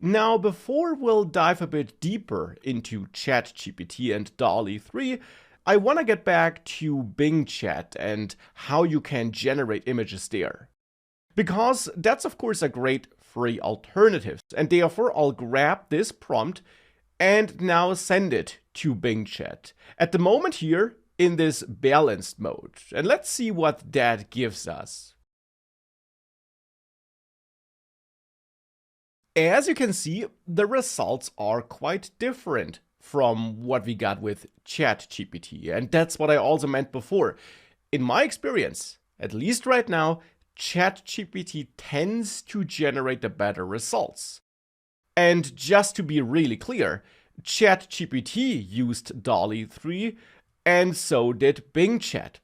Now, before we'll dive a bit deeper into ChatGPT and DALL-E 3, I want to get back to Bing Chat and how you can generate images there. Because that's of course a great free alternative, and therefore I'll grab this prompt and now send it to Bing Chat. At the moment here, in this balanced mode, and let's see what that gives us. As you can see, the results are quite different from what we got with ChatGPT, and that's what I also meant before. In my experience, at least right now, ChatGPT tends to generate the better results. And just to be really clear, ChatGPT used DALL-E 3, and so did Bing Chat.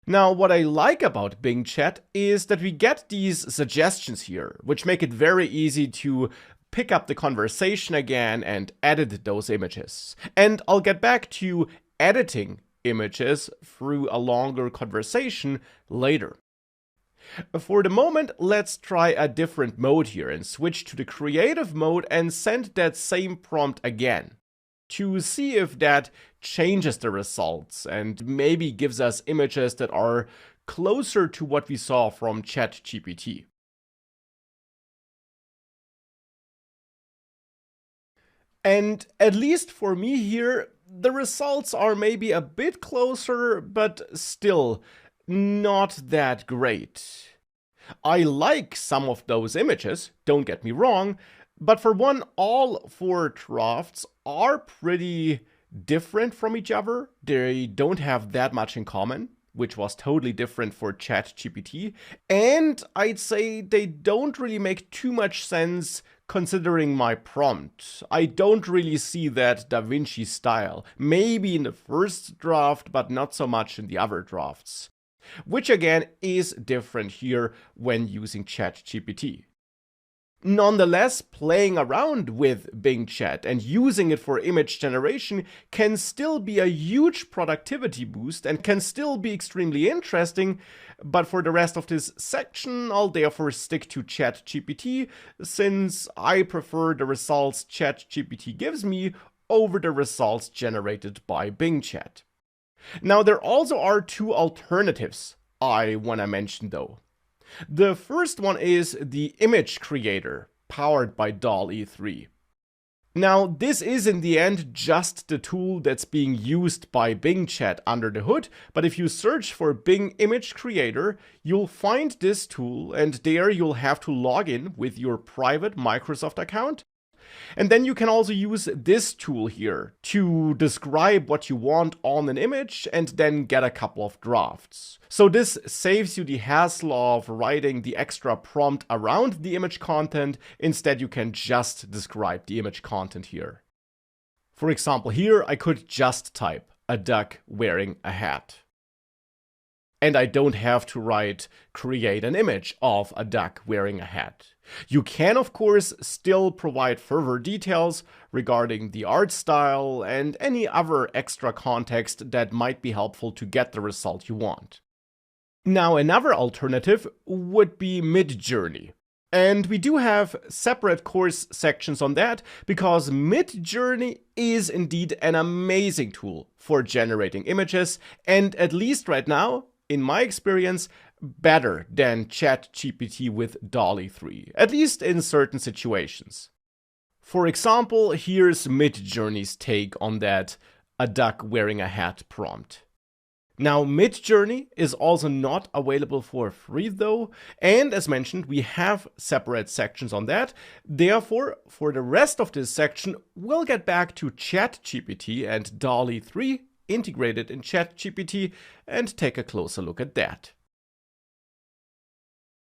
Now, what I like about Bing Chat is that we get these suggestions here, which make it very easy to pick up the conversation again and edit those images. And I'll get back to editing images through a longer conversation later. For the moment, let's try a different mode here and switch to the creative mode and send that same prompt again to see if that changes the results and maybe gives us images that are closer to what we saw from ChatGPT. And at least for me here, the results are maybe a bit closer, but still not that great. I like some of those images, don't get me wrong, but for one, all four drafts are pretty different from each other. They don't have that much in common, which was totally different for ChatGPT. And I'd say they don't really make too much sense considering my prompt. I don't really see that Da Vinci style. Maybe in the first draft, but not so much in the other drafts. Which again is different here when using ChatGPT. Nonetheless, playing around with Bing Chat and using it for image generation can still be a huge productivity boost and can still be extremely interesting, but for the rest of this section, I'll therefore stick to ChatGPT, since I prefer the results ChatGPT gives me over the results generated by Bing Chat. Now, there also are two alternatives I want to mention though. The first one is the image creator, powered by DALL-E 3. Now, this is in the end just the tool that's being used by Bing Chat under the hood, but if you search for Bing Image Creator, you'll find this tool, and there you'll have to log in with your private Microsoft account. And then you can also use this tool here to describe what you want on an image and then get a couple of drafts. So this saves you the hassle of writing the extra prompt around the image content. Instead, you can just describe the image content here. For example, here I could just type a duck wearing a hat. And I don't have to write create an image of a duck wearing a hat. You can, of course, still provide further details regarding the art style and any other extra context that might be helpful to get the result you want. Now, another alternative would be Midjourney. And we do have separate course sections on that because Midjourney is indeed an amazing tool for generating images, and at least right now, in my experience, better than ChatGPT with DALL-E 3, at least in certain situations. For example, here's Midjourney's take on that a duck wearing a hat prompt. Now, Midjourney is also not available for free though, and as mentioned, we have separate sections on that. Therefore, for the rest of this section, we'll get back to ChatGPT and DALL-E 3 integrated in ChatGPT and take a closer look at that.